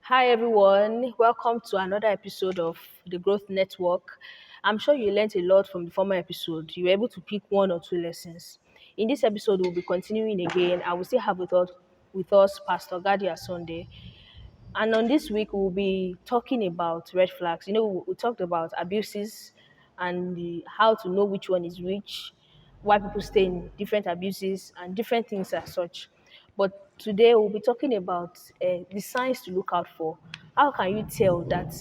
Hi everyone, welcome to another episode of the Growth Network. I'm sure you learned a lot from the former episode. You were able to pick one or two lessons. In this episode, we'll be continuing again. I will still have with us Pastor Gadia Sunday. And on this week, we'll be talking about red flags. We talked about abuses and how to know which one is which, why people stay in different abuses, and different things as such. But today, we'll be talking about the signs to look out for. How can you tell that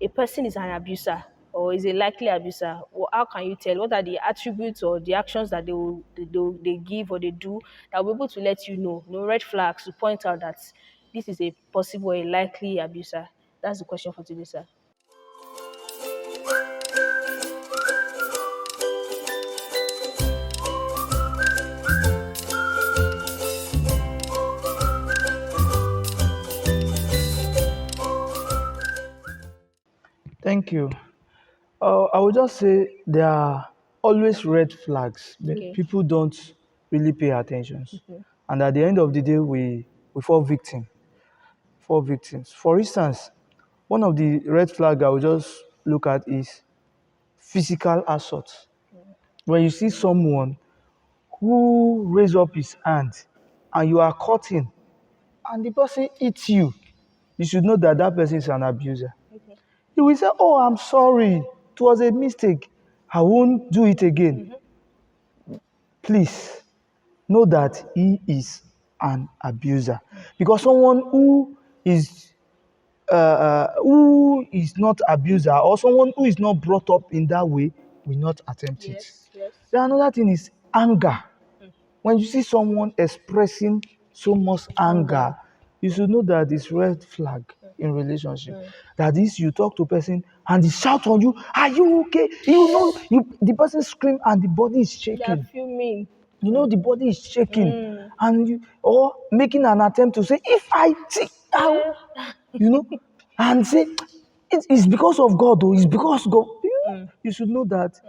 a person is an abuser or is a likely abuser? Well, how can you tell? What are the attributes or the actions that they give or they do that will be able to let you know, no red flags to point out that this is a possible, a likely abuser? That's the question for today, sir. Thank you. I would just say there are always red flags. Okay. People don't really pay attention. Okay. And at the end of the day, we fall victims. For instance, one of the red flags I would just look at is physical assault. When you see someone who raise up his hand and you are cutting and the person hits you, you should know that that person is an abuser. Okay. You will say, "Oh, I'm sorry. It was a mistake. I won't do it again." Please know that he is an abuser. Because someone who is not abuser or someone who is not brought up in that way will not attempt it. Yes. Yes. Then another thing is anger. When you see someone expressing so much anger, you should know that it's red flag in relationship. That is, you talk to a person and they shout on you, "Are you okay?" The person scream and the body is They are shaking. fuming. The body is shaking, and or making an attempt to say, "If I see how," you know, and say, "It's because of God, or it's because God." You should know that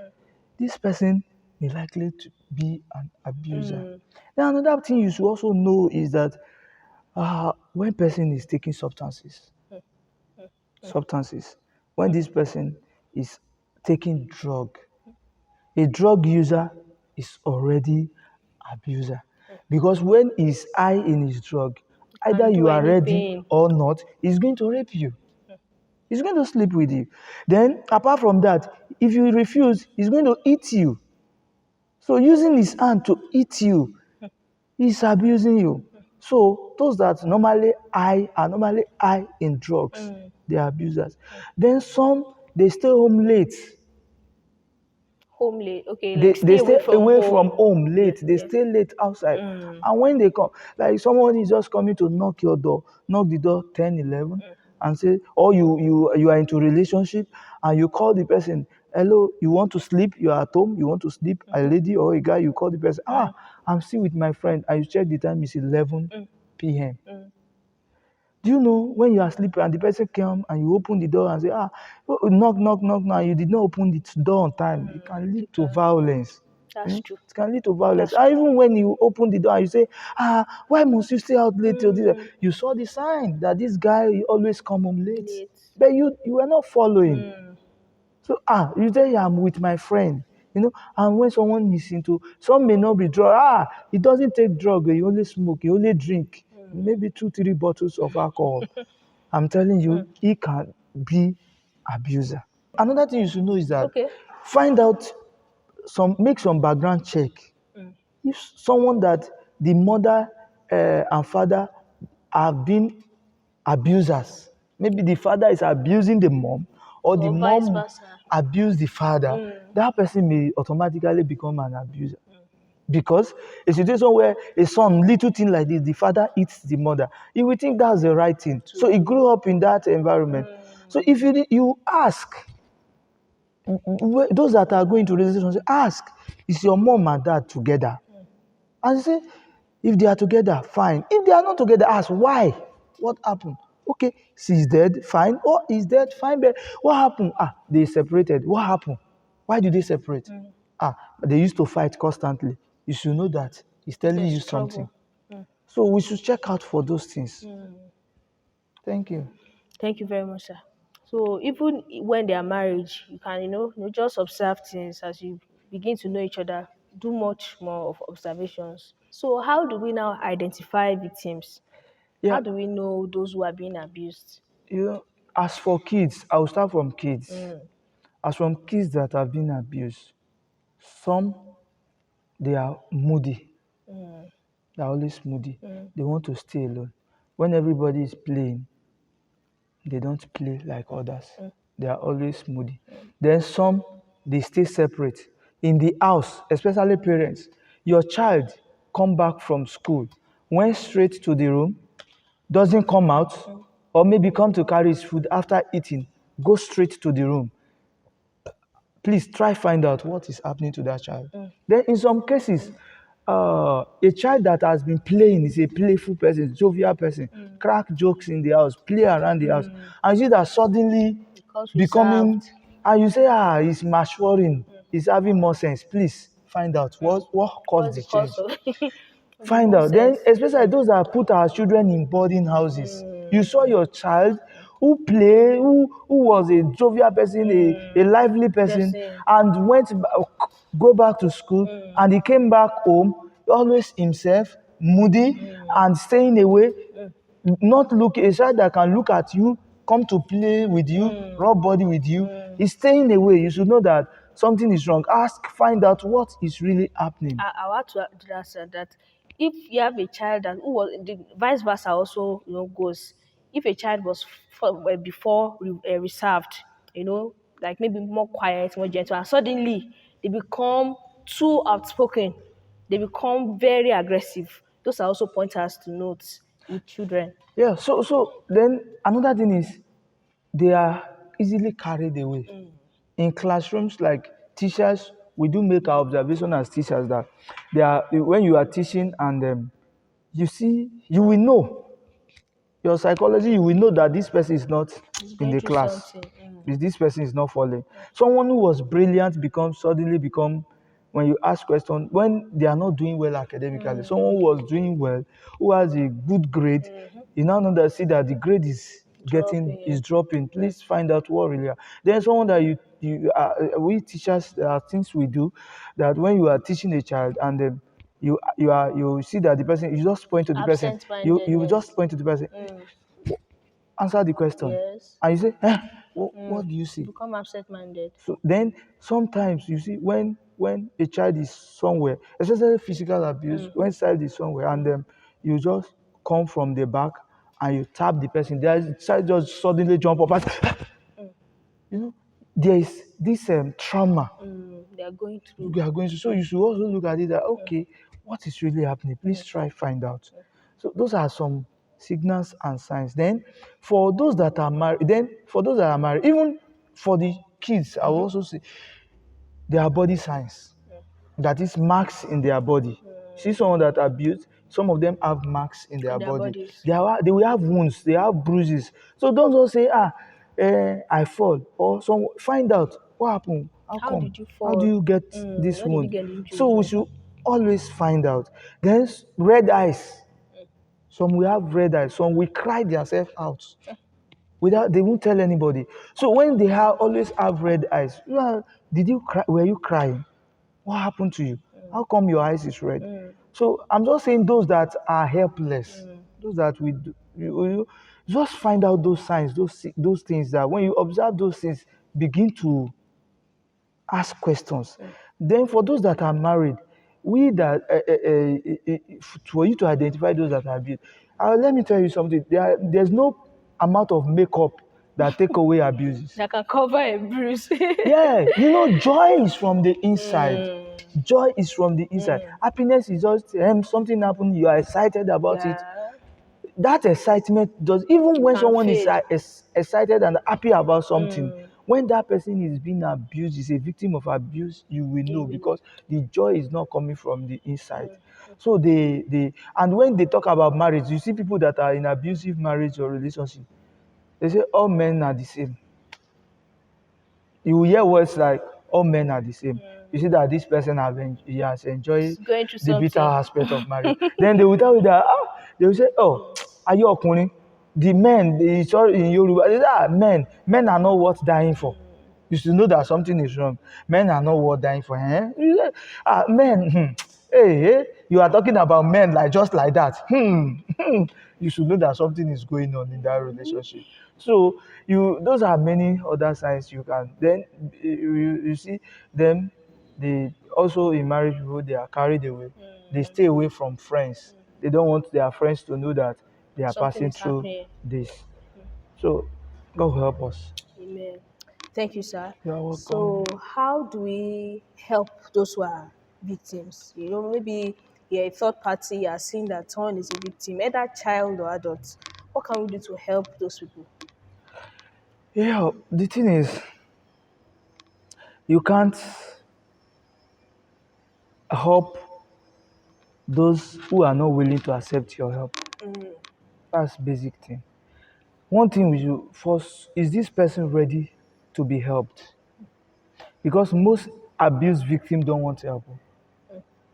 this person may likely to be an abuser. Then another thing you should also know is that when person is taking substances, when this person is taking drug, a drug user is already abuser. Because when he's high in his drug, either Can't do you are ready anything. or not, he's going to rape you. He's going to sleep with you. Then, apart from that, if you refuse, he's going to eat you. So using his hand to eat you, he's abusing you. So those that are normally high in drugs, they are abusers. Then some, they stay home late. Homely. Okay, they, like they stay away stay from away from home. home late. Yes, They yes. stay late outside. And when they come, like someone is just coming to knock your door, knock the door 10, 11, and say, or you are into relationship and you call the person, "Hello, you want to sleep? You are at home, you want to sleep?" A lady or a guy, you call the person, "I'm still with my friend," and you check the time, it's 11 p.m. Do you know when you are sleeping and the person come and you open the door and say, knock, knock, knock, now you did not open the door on time, it can lead to violence. That's true. It can lead to violence. That's And true. even when you open the door and you say, why must you stay out late till this? You saw the sign that this guy always come home late. Late. But you were not following. So you say, "I'm with my friend." And when someone is into, some may not be drug. He doesn't take drug, he only smoke, he only drink. Maybe 2, 3 bottles of alcohol. I'm telling you, he can be abuser. Another thing you should know is that Okay. find out make some background check. If someone that the mother and father have been abusers, maybe the father is abusing the mom or the Or vice mom versa. abuse the father, that person may automatically become an abuser. Because a situation where a son, little thing like this, the father eats the mother, he will think that's the right thing. So he grew up in that environment. So if you ask, those that are going to relationship, ask, is your mom and dad together? And you say, if they are together, fine. If they are not together, ask why. What happened? Okay, she's dead, fine. Or is dead, fine. But what happened? They separated. What happened? Why did they separate? They used to fight constantly. You should know that he's telling There's you something. trouble. So we should check out for those things. Thank you. Thank you very much, sir. So even when they are married, you can, just observe things as you begin to know each other, do much more of observations. So how do we now identify victims? Yeah, How do we know those who are being abused? you know, as for kids, I'll start from kids. As from kids that have been abused, some they are moody. They're always moody. They want to stay alone. When everybody is playing, they don't play like others. They are always moody. Then some, they stay separate. In the house, especially parents, your child come back from school, went straight to the room, doesn't come out, or maybe come to carry his food after eating, go straight to the room. Please try find out what is happening to that child. Then in some cases, a child that has been playing is a playful person, jovial person, crack jokes in the house, play around the house, and you see that suddenly Because becoming, reserved. and you say, he's maturing, he's having more sense. Please find out what caused What's the the cause change. of the Find out. Then, nonsense? especially those that put our children in boarding houses. You saw your child who play, who was a jovial person, a lively person, Person. and go back to school, and he came back home, always himself, moody, and staying away, not look a child that can look at you, come to play with you, rub body with you. He's staying away. You should know that something is wrong. Ask, find out what is really happening. I want to add to that, sir, that if you have a child that who was the vice versa also goes. If a child was before reserved, like maybe more quiet, more gentle, and suddenly they become too outspoken, they become very aggressive. Those are also pointers to note with children. Yeah, so then another thing is they are easily carried away. In classrooms, like teachers, we do make our observation as teachers that they are when you are teaching and you see, you will know your psychology, you will know that this person is not He's in going the through class. something. This person is not falling. Someone who was brilliant suddenly become, when you ask question, when they are not doing well academically, someone who was doing well, who has a good grade, you now know that see that the grade is Dropping. dropping. Please find out what really. Then someone that we teachers, there are things we do that when you are teaching a child and you see that the person, you just point to the person, Absent you just mindedness. point to the person, answer the question, Yes. and you say, what do you see? Become absent minded. So then sometimes you see when a child is somewhere, especially physical abuse, when child is somewhere and you just come from the back and you tap the person, the child just suddenly jump up and you know there is this trauma They are going through. we are going to. So you should also look at it that okay, what is really happening? Please try find out. So those are some signals and signs. Then for those that are married, even for the kids, I will also say their body signs. That is marks in their body. See someone that abused, some of them have marks in their In their body. bodies. They will have wounds, they have bruises. So don't just say, I fall. Or some find out what happened. How How come? did you How do fall? you get this How did you wound? get injuries? So we should always find out. Then red eyes. Some will have red eyes, some will cry themselves out without they won't tell anybody. So when they always have red eyes, did you cry? Were you crying? What happened to you? How come your eyes is red? So I'm just saying those that are helpless, those that you just find out those signs, those things that when you observe those things, begin to ask questions. Then for those that are married, we that for you to identify those that are abused, let me tell you something. There's no amount of makeup that take away abuses. That can cover a bruise. Yeah, joy is from the inside. Joy is from the inside. Happiness is just something happened, you are excited about it. Yeah. That excitement does, even when Can someone is fade. excited and happy about something, when that person is being abused, is a victim of abuse, you will know You will. because the joy is not coming from the inside. So and when they talk about marriage, you see people that are in abusive marriage or relationship, they say all men are the same. You will hear words like all men are the same. You see that this person he has enjoyed It's going through the bitter something. aspect of marriage. Then they will tell you that they will say, oh, are you okuni? the men, sorry, in Yoruba, they say, men are not worth dying for. You should know that something is wrong. Men are not worth dying for. Men, hey, you are talking about men like just like that. You should know that something is going on in that relationship. So those are many other signs you can. Then you see them. They also in marriage people they are carried away. They stay away from friends. They don't want their friends to know that they are Something passing is through happening. this. So God will help us. Amen. Thank you, sir. You are welcome. So, how do we help those who are victims? Maybe you're a third party, you're seeing that someone is a victim, either child or adult. What can we do to help those people? Yeah, the thing is, you can't help those who are not willing to accept your help. That's basic thing. One thing we should first is this person ready to be helped? Because most abuse victims don't want help.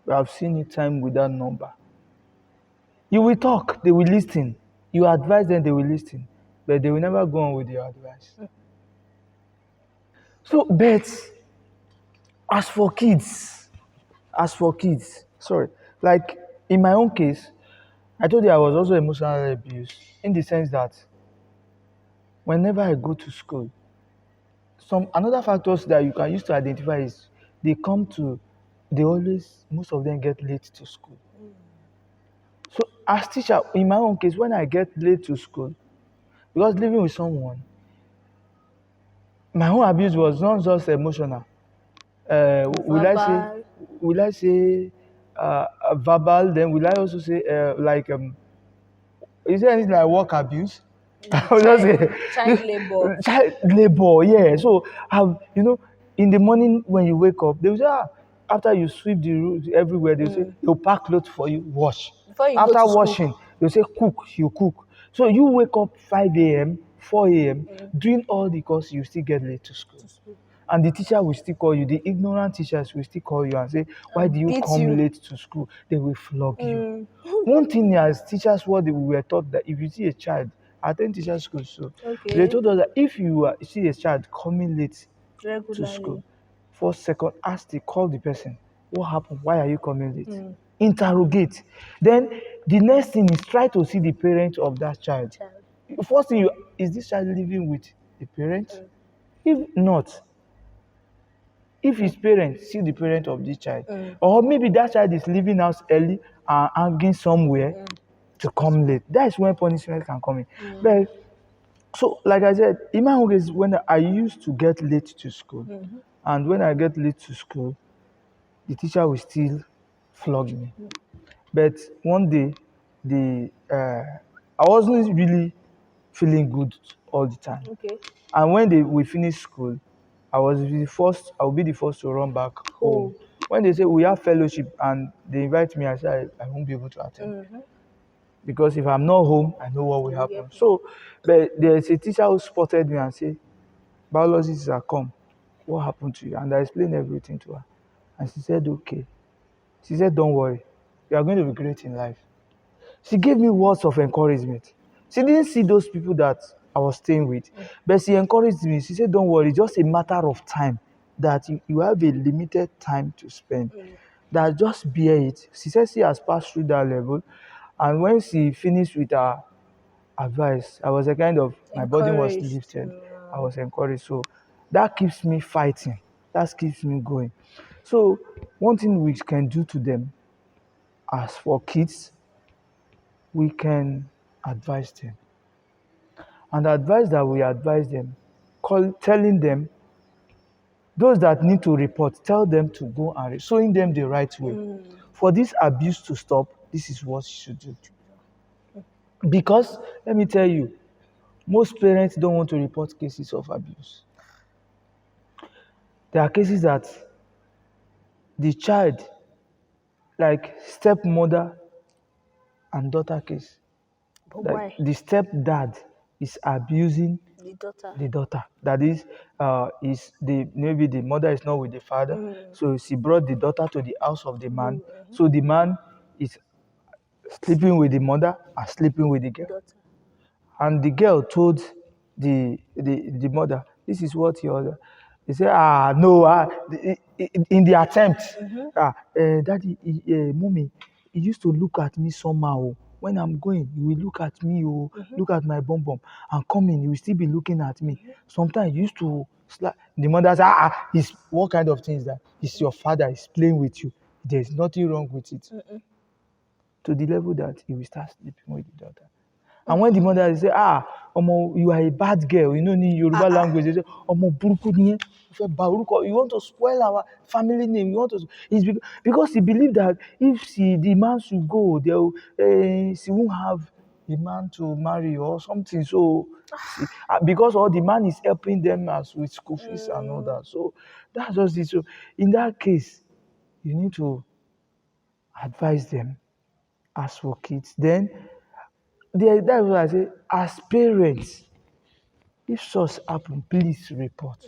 We have seen it time with that number. You will talk, they will listen. You advise them, they will listen, but they will never go on with your advice. So, but as for kids, sorry, like in my own case, I told you I was also emotionally abused in the sense that whenever I go to school, some another factors that you can use to identify is they come to, they always, most of them get late to school. So as teacher, in my own case, when I get late to school, because living with someone, my own abuse was not just emotional. Will I say, Verbal, will I say, verbal? Then will I also say, like, is there anything like work abuse? I will just child, say child labor. child labor, yeah. So have in the morning when you wake up, they will say, after you sweep the room everywhere, they say they'll pack clothes for you, wash. Before you go After to school, washing, they'll say cook, you cook. So you wake up 5 a.m., 4 a.m., doing all the course, you still get late to school. And the teacher will still call you, the ignorant teachers will still call you and say, why do you beat come you. late to school? They will flog you. One thing as teachers, we were taught that if you see a child, I attend teacher school, so they Okay, told us that if you see a child coming late to school, regularly. first, second, call the person. What happened? Why are you coming late? Interrogate. Then the next thing is try to see the parent of that child. Child. First thing is this child living with the parent? If not, if his parents see the parent of this child, or maybe that child is leaving house early and hanging somewhere to come late, that's when punishment can come in. But so, like I said, in my own case, when I used to get late to school, and when I get late to school, the teacher will still flog me. But one day, I wasn't really feeling good all the time. Okay. And when we finished school, I will be the first to run back home. Home. When they say we have fellowship and they invite me, I say I won't be able to attend. Because if I'm not home, I know what will happen. Yep. So, but there's a teacher who spotted me and said, biologists are come. What happened to you? And I explained everything to her. And she said, okay. She said, don't worry. You are going to be great in life. She gave me words of encouragement. She didn't see those people that I was staying with, but she encouraged me. She said, don't worry, just a matter of time that you have a limited time to spend. That just bear it. She said she has passed through that level. And when she finished with her advice, I was a kind of, my body was Encouraged. lifted. I was encouraged. So that keeps me fighting. That keeps me going. So one thing we can do to them, as for kids, we can advise them. And the advice that we advise them, telling them, those that need to report, tell them to go and showing them the right way. For this abuse to stop, this is what you should do. Because let me tell you, most parents don't want to report cases of abuse. There are cases that the child, like stepmother and daughter case, But like why? the stepdad is abusing The daughter. the daughter. That is the maybe the mother is not with the father, so she brought the daughter to the house of the man. So the man is sleeping with the mother and sleeping with the girl. Daughter. And the girl told the mother, this is what he ordered. He said, ah, no, in the attempt, daddy, mommy, he used to look at me somehow. Oh. When I'm going, he will look at me, oh, look at my bum bum, and coming, he will still be looking at me. Sometimes he used to slap. The mother said, he's, what kind of thing is that? He's your father, he's playing with you. There's nothing wrong with it. To the level that he will start sleeping with the daughter. And when the mother say, Omo, you are a bad girl, you know, in Yoruba language, they say, Omo, buruku niye, you want to spoil our family name, you want to, it's because he believed that if the man should go, she won't have the man to marry or something. So, because all the man is helping them as with school fees and all that. So, that's just it. So, in that case, you need to advise them as for kids. Then, that's what I say, as parents, if such happen, please report.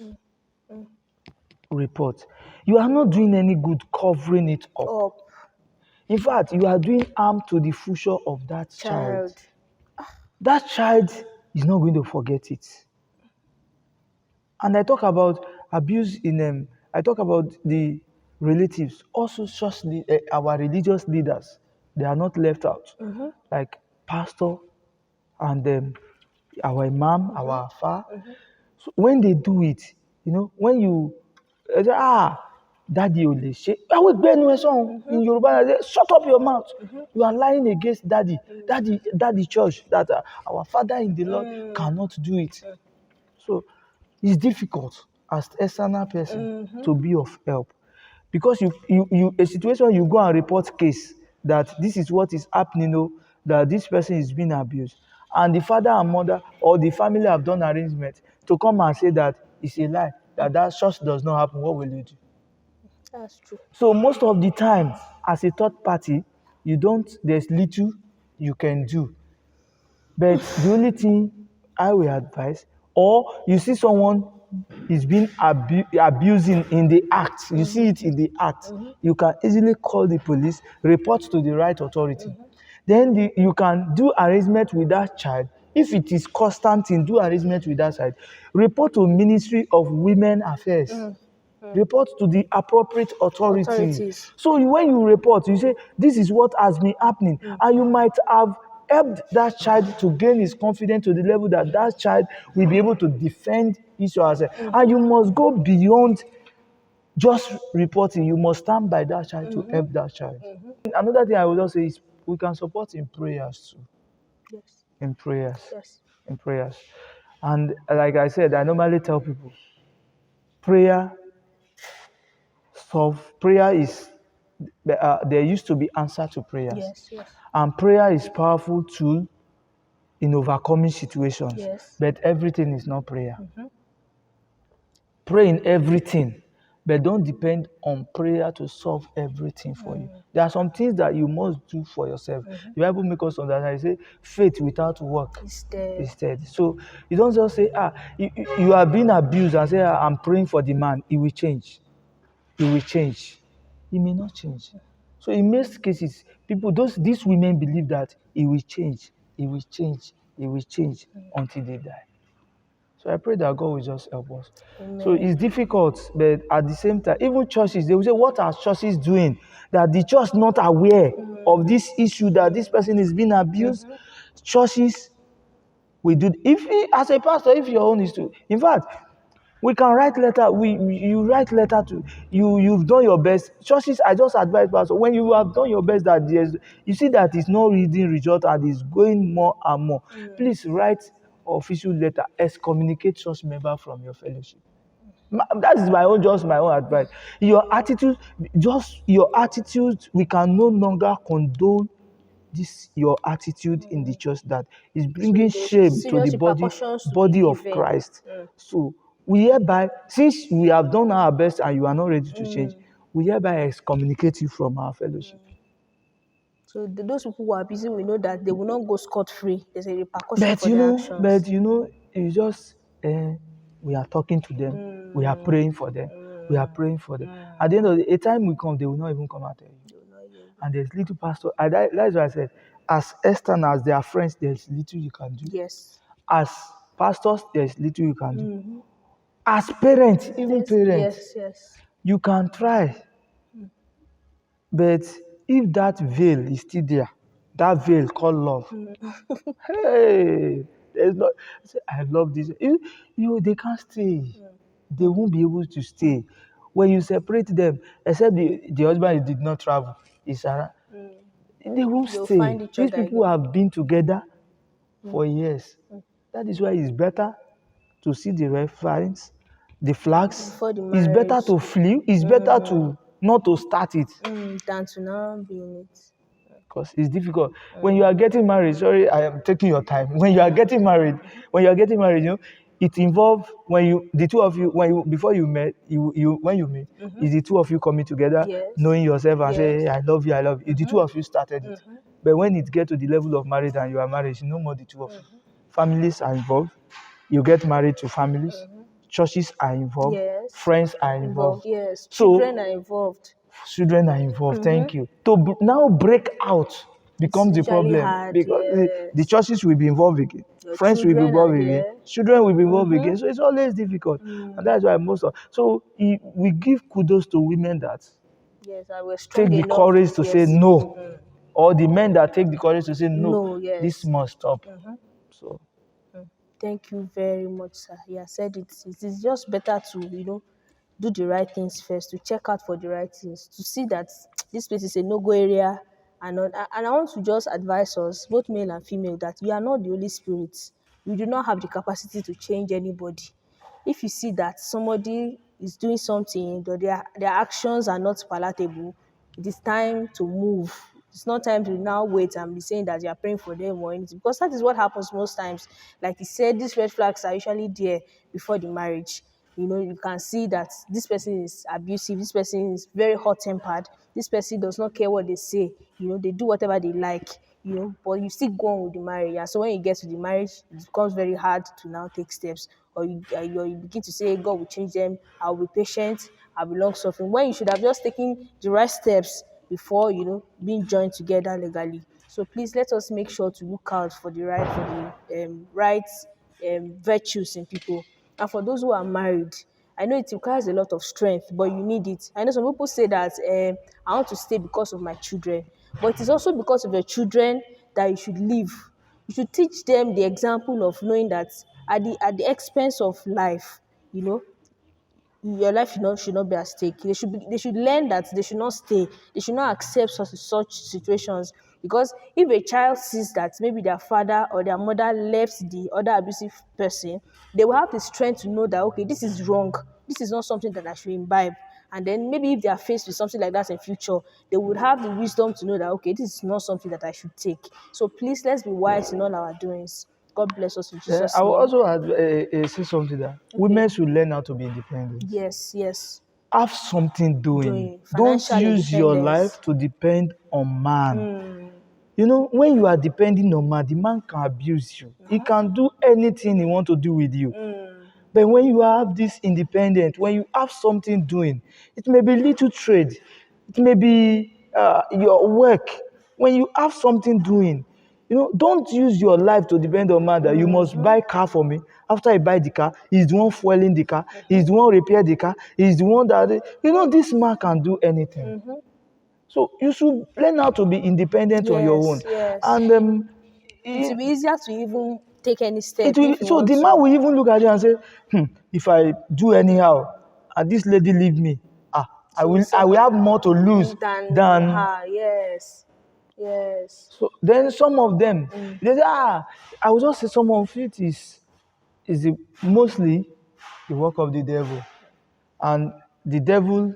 Report. You are not doing any good covering it up. In fact, you are doing harm to the future of that child. That child is not going to forget it. And I talk about abuse I talk about the relatives, also our religious leaders. They are not left out. Like pastor and our imam, our afa. So when they do it, when you say, daddy ò lè ṣe, báwo gbẹ́nu ẹ sọ̀hún in Yoruba, they say, shut up your mouth. You are lying against daddy church, that our father in the Lord cannot do it. So it's difficult as external person to be of help, because you a situation, you go and report case that this is what is happening, that this person is being abused, and the father and mother or the family have done arrangement to come and say that it's a lie, that such does not happen. What will you do? That's true. So most of the time, as a third party, there's little you can do. But the only thing I will advise, or you see someone is being abusing in the act, you see it in the act, you can easily call the police, report to the right authority. Then you can do arrangement with that child. If it is constant, do arrangement with that child. Report to Ministry of Women Affairs. Report to the appropriate authorities. So when you report, you say, this is what has been happening. And you might have helped that child to gain his confidence to the level that that child will be able to defend his or herself. And you must go beyond just reporting. You must stand by that child to help that child. Another thing I would also say is we can support in prayers too. Yes. In prayers. Yes. In prayers. And like I said, I normally tell people, prayer is, there used to be answer to prayers. Yes, yes. And prayer is powerful tool in overcoming situations. Yes. But everything is not prayer. Pray in everything, but don't depend on prayer to solve everything for you. There are some things that you must do for yourself. The Bible makes us understand. I say, faith without work is dead. So you don't just say, you are being abused and say, I'm praying for the man. It will change. It will change. It may not change. So in most cases, these women believe that it will change. It will change. It will change until they die. So I pray that God will just help us. Amen. So it's difficult, but at the same time, even churches, they will say, what are churches doing? That the church not aware of this issue, that this person is being abused. Churches will do. As a pastor, if your own is to, in fact, we can write letter. You write letter to you. You've done your best. Churches, I just advise pastor, when you have done your best, that you see that it's not reading result and it's going more and more. Please write official letter, excommunicate church member from your fellowship. That is my own advice. Your attitude, we can no longer condone your attitude in the church that is bringing shame to the body of Christ. So we hereby, since we have done our best and you are not ready to change, we hereby excommunicate you from our fellowship. So those people who are busy, we know that they will not go scot-free. There's a repercussion for their actions. But it's just, we are talking to them. We are praying for them. We are praying for them. At the end of the day, a time will come, they will not even come out. And there's little pastor. That's why I said, as externals, they are friends, there's little you can do. Yes. As pastors, there's little you can do. As parents, even parents, Yes. you can try. But if that veil is still there, that veil called love, hey, there's not. I love this. They can't stay. They won't be able to stay. When you separate them, except the husband did not travel, is around, they won't They'll stay. find each These other people again. have been together for years. That is why it's better to see the red flags, the flags. Before the It's better marriage. to flee. It's better to not to start it. Than to now be in it. Because it's difficult. When you are getting married, sorry, I am taking your time. When you are getting married, it involves when you the two of you when you before you met, you when you meet, is the two of you coming together, Yes. knowing yourself and say, Yes. hey, I love you, I love you. The two of you started it. But when it gets to the level of marriage and you are married, it's no more the two of you. Families are involved. You get married to families. Churches are involved. Yes. Friends are involved. Yes. So Children are involved. children are involved. Thank you. To now break out becomes the usually problem hard, because the yes. churches will be involved again, Your friends will be children are involved again, there. children will be involved again. So it's always difficult, and that's why most of we give kudos to women that Yes, I was strong take the enough. courage to say Yes. no, or the men that take the courage to say no. No, yes. This must stop. So Thank you very much, sir. Yeah, said it. It is just better to, do the right things first, to check out for the right things, to see that this place is a no-go area. And I want to just advise us, both male and female, that we are not the Holy Spirit. We do not have the capacity to change anybody. If you see that somebody is doing something, or their actions are not palatable, it is time to move. It's not time to now wait and be saying that you are praying for them or anything, because that is what happens most times. Like you said, these red flags are usually there before the marriage. You can see that this person is abusive, this person is very hot-tempered, this person does not care what they say, they do whatever they like, but you still go on with the marriage. And so when you get to the marriage, it becomes very hard to now take steps, or you begin to say, God will change them, I'll be patient, I'll be long-suffering, when you should have just taken the right steps before, being joined together legally. So please let us make sure to look out for the right virtues in people. And for those who are married, I know it requires a lot of strength, but you need it. I know some people say that I want to stay because of my children, but it is also because of your children that you should live. You should teach them the example of knowing that at the expense of life, your life should not be at stake. They should learn that they should not stay. They should not accept such situations, because if a child sees that maybe their father or their mother left the other abusive person, they will have the strength to know that, okay, this is wrong. This is not something that I should imbibe. And then maybe if they are faced with something like that in future, they would have the wisdom to know that, okay, this is not something that I should take. So please, let's be wise in all our doings. God bless us in Jesus' I will name. also say something that women should learn how to be independent. Yes. Have something doing. Don't Financial use your independence. life to depend on man. When you are depending on man, the man can abuse you. He can do anything he want to do with you. But when you have this independent, when you have something doing, it may be little trade, it may be your work. When you have something doing, don't use your life to depend on man that you must buy car for me. After I buy the car, he's the one fueling the car, he's the one repair the car, he's the one that, this man can do anything. So you should learn how to be independent on your own. Yes. And It will be easier to even take any step it will, if you so want the to. man will even look at you and say, if I do anyhow and this lady leave me, I will have more to lose than her. Yes. so then some of them they say, I will just say some of it is mostly the work of the devil. And the devil,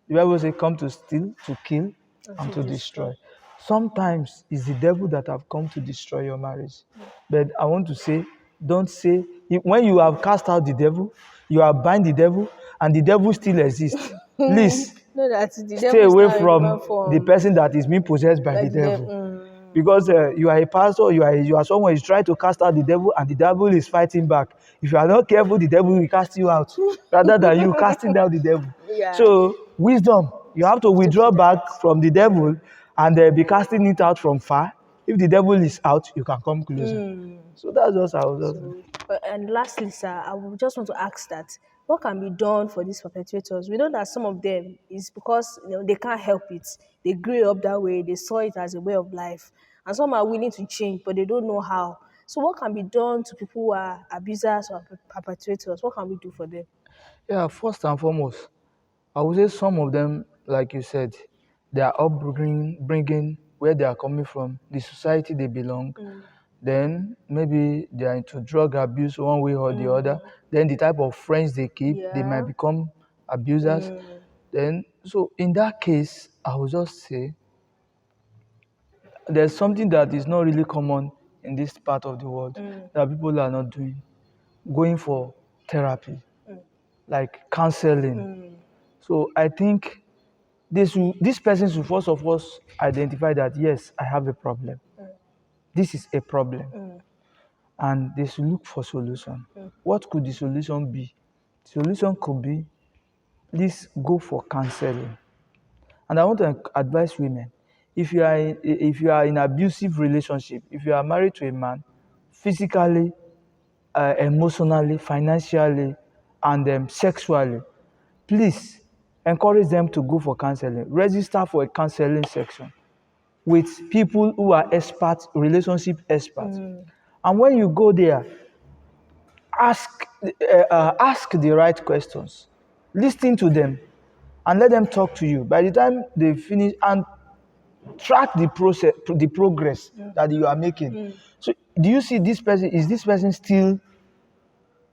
the Bible says, come to steal, to kill, and to destroy. Sometimes it's the devil that have come to destroy your marriage. But I want to say, don't say, when you have cast out the devil, you are bind the devil, and the devil still exists. Please, No, that the stay devil is away not in from human form. the person that is being possessed by the devil. Because you are a pastor, you are someone who is trying to cast out the devil, and the devil is fighting back. If you are not careful, the devil will cast you out rather than you casting down the devil. Yeah. So wisdom, you have to withdraw back from the devil and be casting it out from far. If the devil is out, you can come closer. So that's just how. Just So, and lastly, sir, I would just want to ask that what can be done for these perpetrators? We know that some of them is because they can't help it. They grew up that way. They saw it as a way of life, and some are willing to change, but they don't know how. So, what can be done to people who are abusers or perpetrators? What can we do for them? yeah. First and foremost, I would say some of them, like you said, their upbringing, bringing where they are coming from, the society they belong. Then maybe they are into drug abuse one way or the other. Then the type of friends they keep, they might Yeah. become abusers. Then, so in that case, I would just say there's something that is not really common in this part of the world that people are not doing, going for therapy, like counseling. So I think this person should first of all identify that yes, I have a problem. This is a problem, and they should look for solution. What could the solution be? Solution could be please go for counseling. And I want to advise women, if you are in abusive relationship, if you are married to a man, physically, emotionally, financially, and sexually, please encourage them to go for counseling. Register for a counseling section with people who are experts, relationship experts. And when you go there, ask the right questions, listen to them, and let them talk to you. By the time they finish, and track the process, the progress that you are making. So, do you see this person? Is this person still?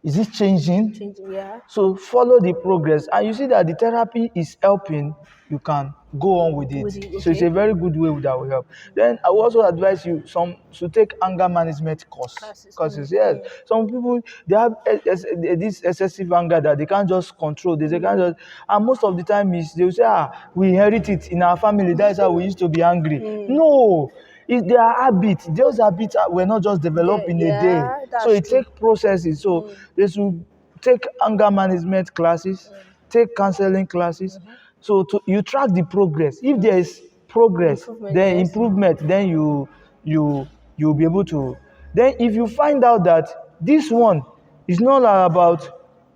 Is it changing? Changing, yeah. So follow the progress, and you see that the therapy is helping. You can go on with it. With the, So it's a okay. very good way that will help. Then I will also advise you some to take anger management Classes. courses. Yes, some people they have this excessive anger that they can't just control. They can't just, and most of the time is they will say, we inherit it in our family. That's how we used to be angry. No. It's their habits. Those habits were not just developed in a day. Yeah, So that's it true. takes processes. So they should take anger management classes, take counseling classes. So you track the progress. If there is progress, Improvement, then yes. improvement, then you you'll be able to. Then if you find out that this one is not about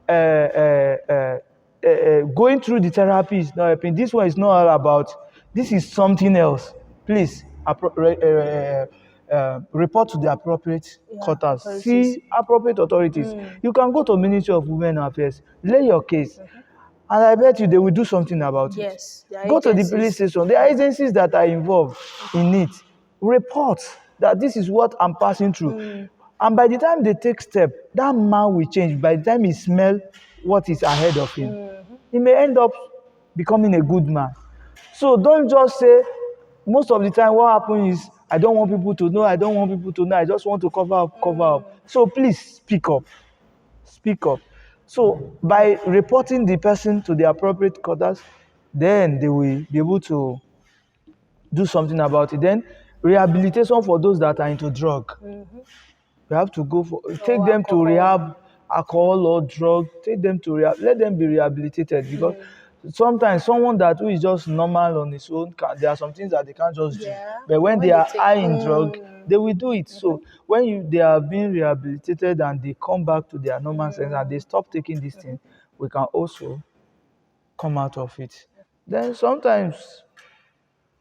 uh, uh, uh, going through the therapy is not helping. This one is not all about. This is something else. Please report to the appropriate Yeah, quarters. authorities. See appropriate authorities. You can go to Ministry of Women Affairs, lay your case, and I bet you they will do something about it. Yes, there are Go to the police agencies. station. There are agencies that are involved in it. Report that this is what I'm passing through. And by the time they take step, that man will change. By the time he smell what is ahead of him, he may end up becoming a good man. So don't just say, most of the time what happens is, I don't want people to know, I don't want people to know, I just want to cover up, cover up. So please speak up. Speak up. So by reporting the person to the appropriate quarters, then they will be able to do something about it. Then rehabilitation for those that are into drug. You have to go for take Or them to alcohol. rehab, alcohol or drug. Take them to rehab. Let them be rehabilitated because sometimes someone that who is just normal on his own, there are some things that they can't just do. Yeah. But But when they when they are take high in drug, they will do it. So when they are being rehabilitated and they come back to their normal sense and they stop taking this thing, we can also come out of it. Then sometimes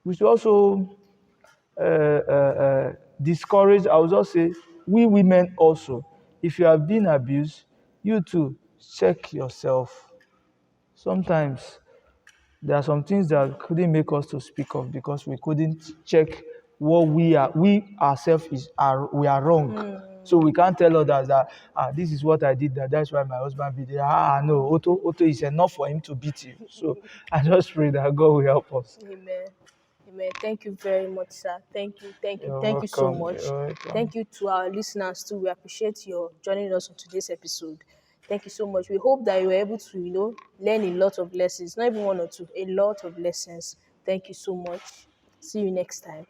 we should also discourage. I would just say, we women also, if you have been abused, you too check yourself. Sometimes there are some things that couldn't make us to speak of because we couldn't check what we ourselves we are wrong. So we can't tell others that this is what I did, that's why my husband beat you. No, Otto is enough for him to beat you. So I just pray that God will help us. Amen. Amen. Thank you very much, sir. Thank you. Thank you. You're Thank you so welcome. much. You're welcome. Thank you to our listeners too. We appreciate your joining us on today's episode. Thank you so much. We hope that you were able to, learn a lot of lessons, not even one or two, a lot of lessons. Thank you so much. See you next time.